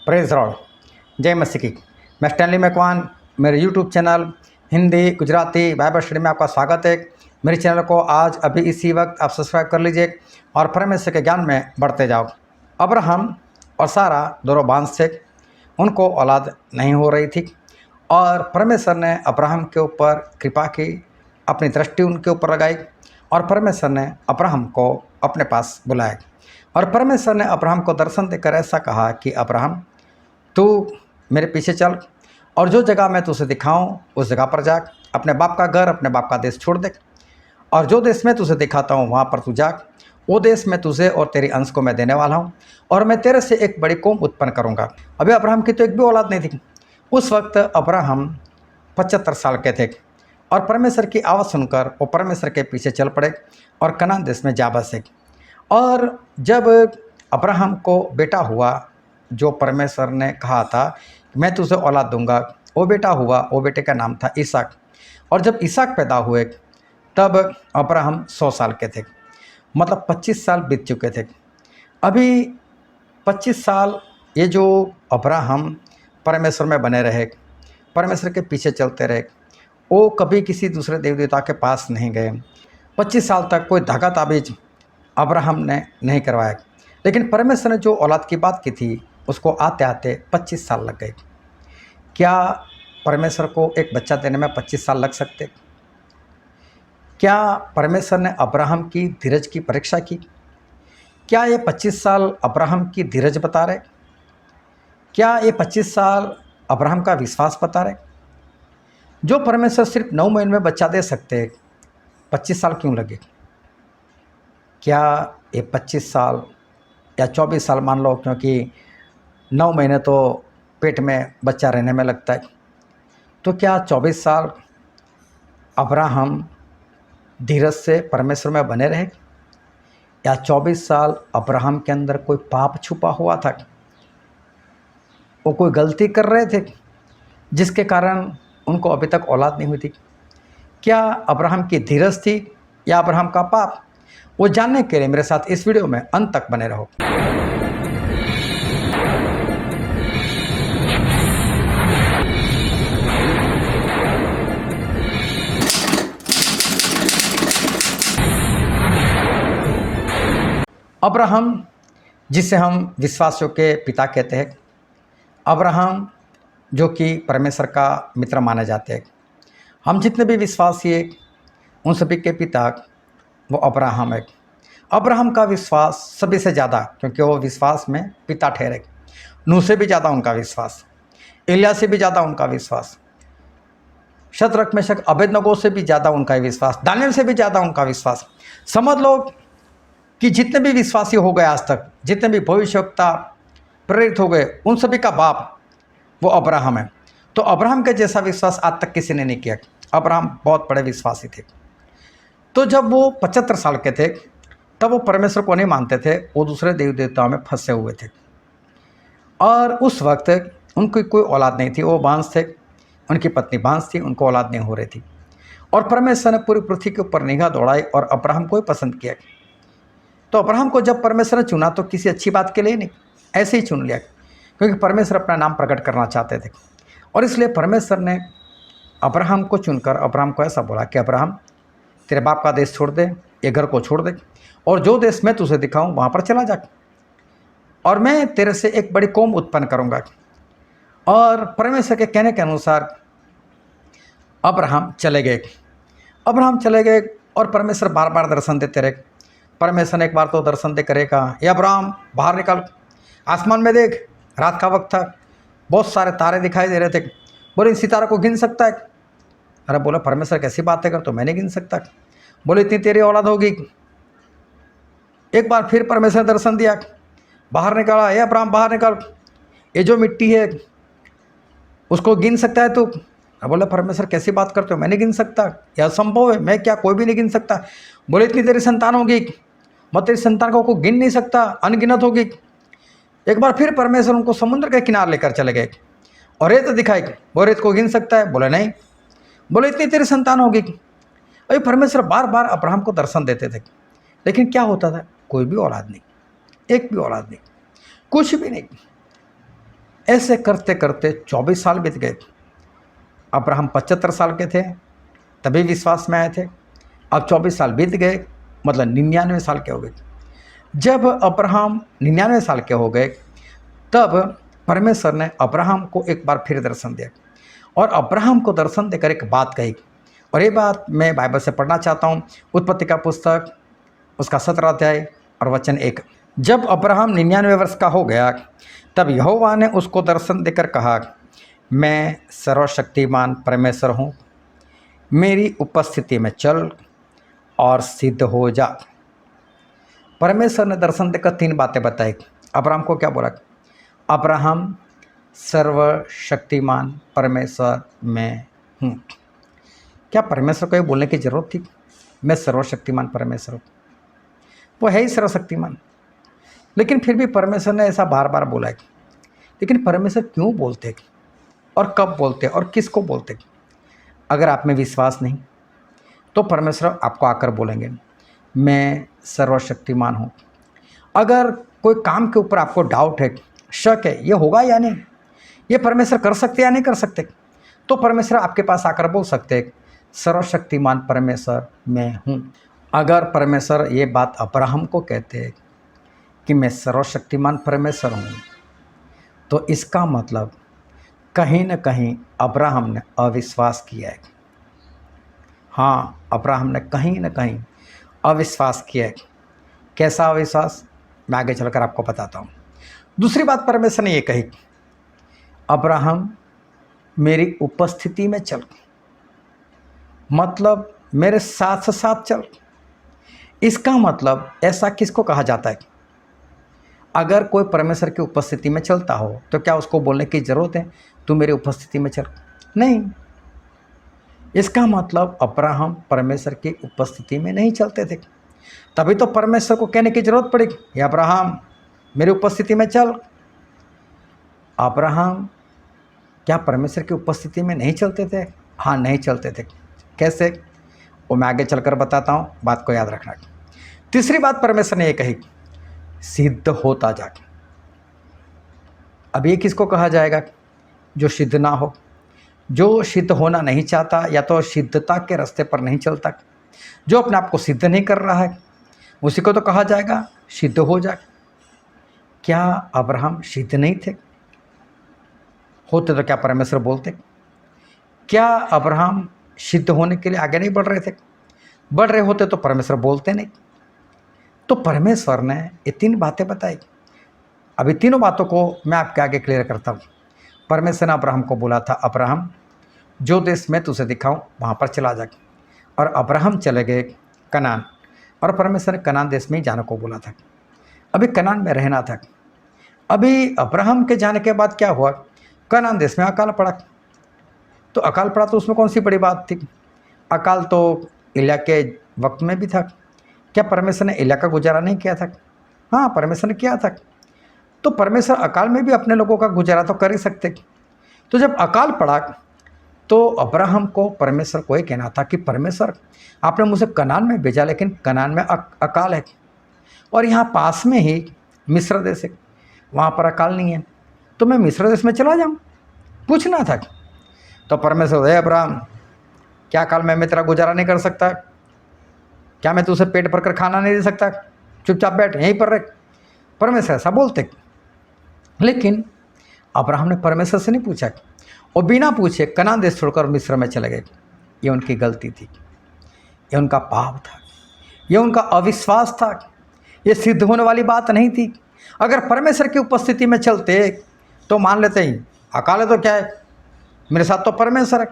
Praise Lord, जय मसीह की। मैं स्टैनली मैकवान, मेरे YouTube channel Hindi Gujarati Bible study में आपका स्वागत है। मेरे चैनल को आज अभी इसी वक्त आप सब्सक्राइब कर लीजिए और परमेश्वर के ज्ञान में बढ़ते जाओ। अब्राहम और सारा दोनों बांझ थे, उनको औलाद नहीं हो रही थी और परमेश्वर ने अब्राहम के ऊपर कृपा की, अपनी दृष्टि उनके ऊपर लगाई और परमेश्वर ने अब्राहम को अपने पास बुलाया। और परमेश्वर ने अब्राहम को दर्शन देकर ऐसा कहा कि अब्राहम, तू मेरे पीछे चल और जो जगह मैं तुझे दिखाऊं उस जगह पर जा। अपने बाप का घर, अपने बाप का देश छोड़ दे और जो देश मैं तुझे दिखाता हूँ वहाँ पर तू जा। वो देश में तुझे और तेरी अंश को मैं देने वाला हूँ और मैं तेरे से एक बड़ी कौम उत्पन्न करूँगा। अभी अब्राहम की तो एक भी औलाद नहीं थी। उस वक्त अब्राहम 75 साल के थे और परमेश्वर की आवाज़ सुनकर वो परमेश्वर के पीछे चल पड़े और कनान देश में जा बसे। और जब अब्राहम को बेटा हुआ, जो परमेश्वर ने कहा था मैं तुझे औलाद दूंगा, वो बेटा हुआ। वो बेटे का नाम था इसहाक। और जब इसहाक पैदा हुए तब अब्राहम 100 साल के थे, मतलब 25 साल बीत चुके थे। अभी 25 साल ये जो अब्राहम परमेश्वर में बने रहे, परमेश्वर के पीछे चलते रहे, वो कभी किसी दूसरे देवी देवता के पास नहीं गए। 25 साल तक कोई धागा ताबीज अब्राहम ने नहीं करवाया। लेकिन परमेश्वर ने जो औलाद की बात की थी उसको आते आते 25 साल लग गए। क्या परमेश्वर को एक बच्चा देने में 25 साल लग सकते? क्या परमेश्वर ने अब्राहम की धीरज की परीक्षा की? क्या ये 25 साल अब्राहम की धीरज बता रहे? क्या ये 25 साल अब्राहम का विश्वास बता रहे? जो परमेश्वर सिर्फ 9 महीने में बच्चा दे सकते, 25 साल क्यों लगे? क्या ये 25 साल या 24 साल मान लो, क्योंकि 9 महीने तो पेट में बच्चा रहने में लगता है, तो क्या 24 साल अब्राहम धीरज से परमेश्वर में बने रहे? या 24 साल अब्राहम के अंदर कोई पाप छुपा हुआ था? वो कोई गलती कर रहे थे जिसके कारण उनको अभी तक औलाद नहीं हुई थी? क्या अब्राहम की धीरज थी या अब्राहम का पाप? वो जानने के लिए मेरे साथ इस वीडियो में अंत तक बने रहो। अब्राहम, जिसे हम विश्वासियों के पिता कहते हैं, अब्राहम जो कि परमेश्वर का मित्र माने जाते हैं, हम जितने भी विश्वासी हैं उन सभी के पिता वो अब्राहम है। अब्राहम का विश्वास सभी से ज़्यादा, क्योंकि वो विश्वास में पिता ठहरे। नूह से भी ज़्यादा उनका विश्वास, एलिया से भी ज़्यादा उनका विश्वास, शद्रक मेशक अबेदनगो से भी ज़्यादा उनका विश्वास, दानियल से भी ज़्यादा उनका विश्वास। समझ लो कि जितने भी विश्वासी हो गए आज तक, जितने भी भविष्यवक्ता प्रेरित हो गए, उन सभी का बाप वो अब्राहम है। तो अब्राहम के जैसा विश्वास आज तक किसी ने नहीं किया। अब्राहम बहुत बड़े विश्वासी थे। तो जब वो 75 साल के थे तब वो परमेश्वर को नहीं मानते थे, वो दूसरे देवी देवताओं में फंसे हुए थे और उस वक्त उनकी कोई औलाद नहीं थी। वो बांझ थे, उनकी पत्नी बांझ थी, उनको औलाद नहीं हो रही थी। और परमेश्वर ने पूरी पृथ्वी के ऊपर निगाह दौड़ाई और अब्राहम को ही पसंद किया। तो अब्राहम को जब परमेश्वर ने चुना तो किसी अच्छी बात के लिए नहीं, ऐसे ही चुन लिया, क्योंकि परमेश्वर अपना नाम प्रकट करना चाहते थे। और इसलिए परमेश्वर ने अब्राहम को चुनकर अब्राहम को ऐसा बोला कि अब्राहम, तेरे बाप का देश छोड़ दे, ये घर को छोड़ दे और जो देश मैं तुझे दिखाऊं वहाँ पर चला जा और मैं तेरे से एक बड़ी कौम उत्पन्न करूँगा। और परमेश्वर के कहने के अनुसार अब्राहम चले गए। अब्राहम चले गए और परमेश्वर बार बार दर्शन देते रहे। परमेश्वर ने एक बार तो दर्शन दे करे कहा, ये अब्राहम बाहर निकल, आसमान में देख। रात का वक्त था, बहुत सारे तारे दिखाई दे रहे थे। बोले, इन सितारों को गिन सकता है? अरे बोला, परमेश्वर कैसी बातें कर, तो मैं नहीं गिन सकता। बोले, इतनी तेरी औलाद होगी। एक बार फिर परमेश्वर ने दर्शन दिया, बाहर निकाला, ये अब्राहम बाहर निकल, ये जो मिट्टी है उसको गिन सकता है तू? बोला, परमेश्वर कैसी बात करते हो, मैं नहीं गिन सकता, यह असंभव है, मैं क्या, कोई भी नहीं गिन सकता। बोले, इतनी तेरी संतान होगी, मैं तेरी संतान को गिन नहीं सकता, अनगिनत होगी। एक बार फिर परमेश्वर उनको समुद्र के किनारे लेकर चले गए और रेत दिखाई। वो रेत को गिन सकता है? बोले नहीं। बोले, इतनी तेरी संतान होगी। अभी परमेश्वर बार बार अब्राहम को दर्शन देते थे, लेकिन क्या होता था? कोई भी औलाद नहीं, एक भी औलाद नहीं, कुछ भी नहीं। ऐसे करते करते 24 साल बीत गए। अब्राहम 75 साल के थे तभी विश्वास में आए थे। अब 24 साल बीत गए, मतलब 99 साल के हो गए। जब अब्राहम 99 साल के हो गए तब परमेश्वर ने अब्राहम को एक बार फिर दर्शन दिया और अब्राहम को दर्शन देकर एक बात कही, और ये बात मैं बाइबल से पढ़ना चाहता हूँ। उत्पत्ति का पुस्तक उसका 17 अध्याय और वचन 1। जब अब्राहम 99 वर्ष का हो गया तब यहोवा ने उसको दर्शन देकर कहा, मैं सर्वशक्तिमान परमेश्वर हूँ, मेरी उपस्थिति में चल और सिद्ध हो जा। परमेश्वर ने दर्शन देकर 3 बातें बताई। अब्राहम को क्या बोला? अब्राहम सर्वशक्तिमान परमेश्वर मैं हूँ। क्या परमेश्वर को ये बोलने की ज़रूरत थी मैं सर्वशक्तिमान परमेश्वर हूँ? वो है ही सर्वशक्तिमान, लेकिन फिर भी परमेश्वर ने ऐसा बार बार बोला है। लेकिन परमेश्वर क्यों बोलते और कब बोलते और किसको बोलते? अगर आप में विश्वास नहीं तो परमेश्वर आपको आकर बोलेंगे मैं सर्वशक्तिमान हूँ। अगर कोई काम के ऊपर आपको डाउट है, शक है, ये होगा या नहीं, ये परमेश्वर कर सकते या नहीं कर सकते, तो परमेश्वर आपके पास आकर बोल सकते हैं सर्वशक्तिमान परमेश्वर मैं हूँ। अगर परमेश्वर ये बात अब्राहम को कहते हैं कि मैं सर्वशक्तिमान परमेश्वर हूँ, तो इसका मतलब कहीं न कहीं अब्राहम ने अविश्वास किया है। हाँ, अब्राहम ने कहीं न कहीं अविश्वास किया है। कैसा अविश्वास, मैं आगे चलकर आपको बताता हूँ। दूसरी बात परमेश्वर ने ये कही, अब्राहम मेरी उपस्थिति में चल, मतलब मेरे साथ साथ चल। इसका मतलब ऐसा किसको कहा जाता है? अगर कोई परमेश्वर की उपस्थिति में चलता हो तो क्या उसको बोलने की ज़रूरत है तू मेरी उपस्थिति में चल? नहीं। इसका मतलब अब्राहम परमेश्वर की उपस्थिति में नहीं चलते थे, तभी तो परमेश्वर को कहने की ज़रूरत पड़ी, ये अब्राहम मेरी उपस्थिति में चल। अब्राहम क्या परमेश्वर की उपस्थिति में नहीं चलते थे? हाँ, नहीं चलते थे। कैसे, वो मैं आगे चलकर बताता हूँ, बात को याद रखना। तीसरी बात परमेश्वर ने ये कही, सिद्ध होता जा। अब ये किसको कहा जाएगा? जो सिद्ध ना हो, जो सिद्ध होना नहीं चाहता या तो सिद्धता के रास्ते पर नहीं चलता, जो अपने आप को सिद्ध नहीं कर रहा है, उसी को तो कहा जाएगा सिद्ध हो जा। क्या अब्राहम सिद्ध नहीं थे? होते तो क्या परमेश्वर बोलते? क्या अब्राहम सिद्ध होने के लिए आगे नहीं बढ़ रहे थे? बढ़ रहे होते तो परमेश्वर बोलते नहीं। तो परमेश्वर ने ये 3 बातें बताई। अभी तीनों बातों को मैं आपके आगे क्लियर करता हूँ। परमेश्वर ने अब्राहम को बोला था, अब्राहम जो देश मैं तुझे दिखाऊं वहाँ पर चला जा, और अब्राहम चले गए कनान, और परमेश्वर ने कनान देश में ही जाने को बोला था। अभी कनान में रहना था। अभी अब्राहम के जाने के बाद क्या हुआ? कनान देश में अकाल पड़ा। तो अकाल पड़ा तो उसमें कौन सी बड़ी बात थी? अकाल तो एलिया के वक्त में भी था। क्या परमेश्वर ने एलिया का गुजारा नहीं किया था? हाँ, परमेश्वर ने किया था। तो परमेश्वर अकाल में भी अपने लोगों का गुजारा तो कर ही सकते। तो जब अकाल पड़ा तो अब्राहम को परमेश्वर को ये कहना था कि परमेश्वर आपने मुझे कनान में भेजा, लेकिन कनान में अकाल है, और यहाँ पास में ही मिस्र देश है, वहाँ पर अकाल नहीं है, तो मैं मिस्र देश में चला जाऊँ, पूछना था। तो परमेश्वर, हे अब्राहम, क्या अकाल में मैं तेरा गुजारा नहीं कर सकता? क्या मैं तुझे पेट भर कर खाना नहीं दे सकता? चुपचाप बैठ यहीं पर रह। परमेश्वर ऐसा बोलते। लेकिन अब्राहम ने परमेश्वर से नहीं पूछा, और बिना पूछे कनान देश छोड़कर मिस्र में चले गए। ये उनकी गलती थी, ये उनका पाप था, ये उनका अविश्वास था, ये सिद्ध होने वाली बात नहीं थी। अगर परमेश्वर की उपस्थिति में चलते तो मान लेते ही अकाल है तो क्या है, मेरे साथ तो परमेश्वर है।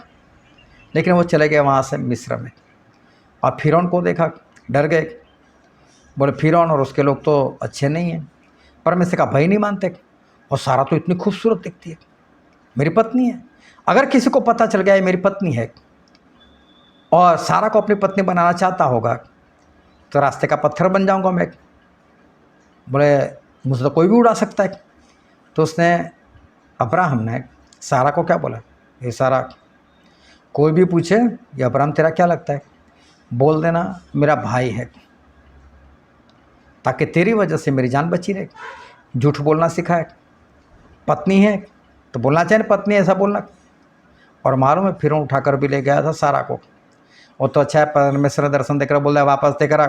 लेकिन वो चले गए वहाँ से मिस्र में, और फिरौन को देखा, डर गए। बोले फिरौन और उसके लोग तो अच्छे नहीं हैं, परमेश्वर का भय नहीं मानते, और सारा तो इतनी खूबसूरत दिखती है, मेरी पत्नी है। अगर किसी को पता चल गया ये मेरी पत्नी है और सारा को अपनी पत्नी बनाना चाहता होगा तो रास्ते का पत्थर बन जाऊंगा मैं। बोले मुझे तो कोई भी उड़ा सकता है। तो उसने, अब्राहम ने सारा को क्या बोला, ये सारा, कोई भी पूछे ये अब्राहम तेरा क्या लगता है, बोल देना मेरा भाई है, ताकि तेरी वजह से मेरी जान बची रहे। झूठ बोलना सिखाए, पत्नी है तो बोलना चाहिए ना पत्नी ऐसा बोलना। और मालूम है फिर उठाकर भी ले गया था सारा को। वो तो अच्छा है परमेश्वर दर्शन देकर बोल रहा वापस देकर आ।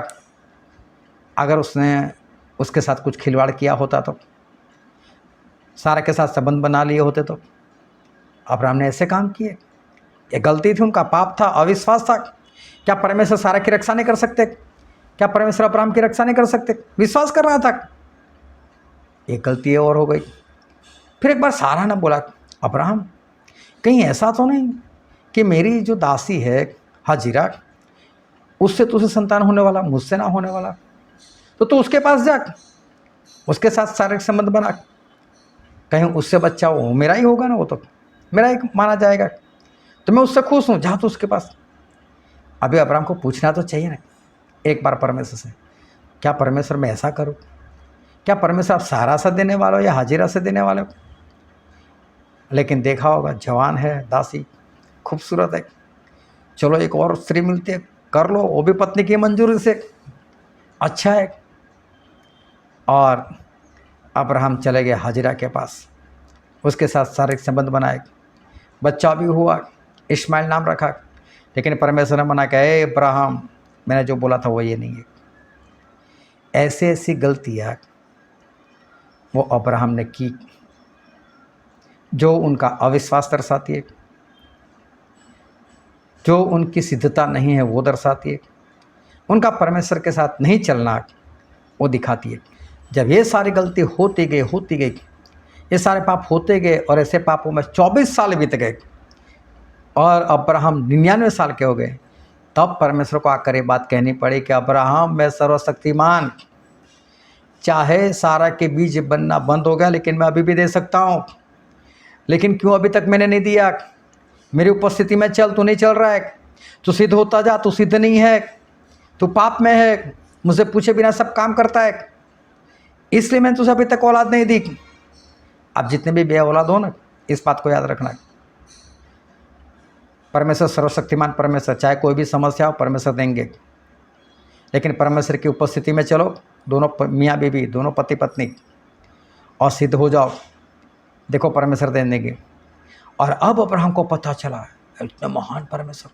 अगर उसने उसके साथ कुछ खिलवाड़ किया होता तो, सारा के साथ संबंध बना लिए होते तो। अब्राहम ने ऐसे काम किए, ये गलती थी, उनका पाप था, अविश्वास था। क्या परमेश्वर सारा की रक्षा नहीं कर सकते? क्या परमेश्वर अब्राहम की रक्षा नहीं कर सकते? विश्वास कर रहा था, एक गलती और हो गई। फिर एक बार सारा ने बोला अब्राहम कहीं ऐसा तो नहीं कि मेरी जो दासी है हाजिरा उससे तुझे संतान होने वाला, मुझसे ना होने वाला? तो तू उसके पास जा, उसके साथ शारीरिक संबंध बना, कहीं उससे बच्चा हो मेरा ही होगा ना, वो तो मेरा ही माना जाएगा। तो मैं उससे खुश हूँ, जा तो उसके पास। अभी अब्राहम को पूछना तो चाहिए ना एक बार परमेश्वर से, क्या परमेश्वर मैं ऐसा करूँ? क्या परमेश्वर आप सारा से देने वाले हो या हाजिरा से देने वाले हो? लेकिन देखा होगा जवान है, दासी खूबसूरत है, चलो एक और स्त्री मिलती है कर लो, वो भी पत्नी की मंजूरी से, अच्छा है। और अब्राहम चले गए हाजिरा के पास, उसके साथ शारीरिक संबंध बनाए, बच्चा भी हुआ, इस्माइल नाम रखा। लेकिन परमेश्वर ने मना किया, ए अब्राहम मैंने जो बोला था वो ये नहीं है। ऐसी ऐसी गलतियाँ वो अब्राहम ने की जो उनका अविश्वास दर्शाती है, जो उनकी सिद्धता नहीं है वो दर्शाती है, उनका परमेश्वर के साथ नहीं चलना वो दिखाती है। जब ये सारी गलती होती गई, ये सारे पाप होते गए और ऐसे पापों में 24 साल बीत गए और अब्राहम 99 साल के हो गए, तब परमेश्वर को आकर ये बात कहनी पड़ी कि अब्राहम मैं सर्वशक्तिमान, चाहे सारा के बीज बनना बंद हो गया लेकिन मैं अभी भी दे सकता हूँ। लेकिन क्यों अभी तक मैंने नहीं दिया? मेरी उपस्थिति में चल, तू नहीं चल रहा है, तू सिद्ध होता जा, तू सिद्ध नहीं है, तू पाप में है, मुझे पूछे बिना सब काम करता है, इसलिए मैंने तुझे अभी तक औलाद नहीं दी। आप जितने भी बे औलाद हो ना, इस बात को याद रखना, परमेश्वर सर्वशक्तिमान परमेश्वर, चाहे कोई भी समस्या हो परमेश्वर देंगे। लेकिन परमेश्वर की उपस्थिति में चलो, दोनों मियाँ बीवी, दोनों पति पत्नी, और सिद्ध हो जाओ, देखो परमेश्वर दे देंगे। और अब अब्राहम को पता चला इतना महान परमेश्वर,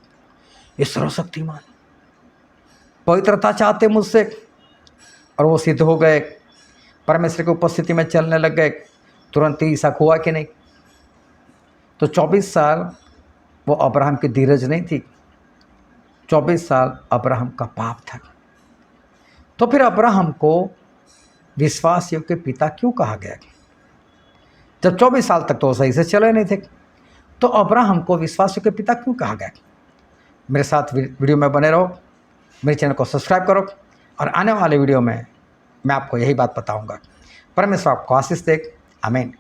ये सर्वशक्तिमान, पवित्रता चाहते मुझसे, और वो सिद्ध हो गए, परमेश्वर की उपस्थिति में चलने लग गए। तुरंत ही इसहाक हुआ कि नहीं? तो 24 साल वो अब्राहम की धीरज नहीं थी, 24 साल अब्राहम का पाप था। तो फिर अब्राहम को विश्वास योग्य पिता क्यों कहा गया? जब 24 साल तक तो सही से चले नहीं थे, तो अब्राहम को विश्वास योग्य पिता क्यों कहा गया? मेरे साथ वीडियो में बने रहो, मेरे चैनल को सब्सक्राइब करो, और आने वाले वीडियो में मैं आपको यही बात बताऊंगा। परमेश्वर आपको आशीष दे। आमीन।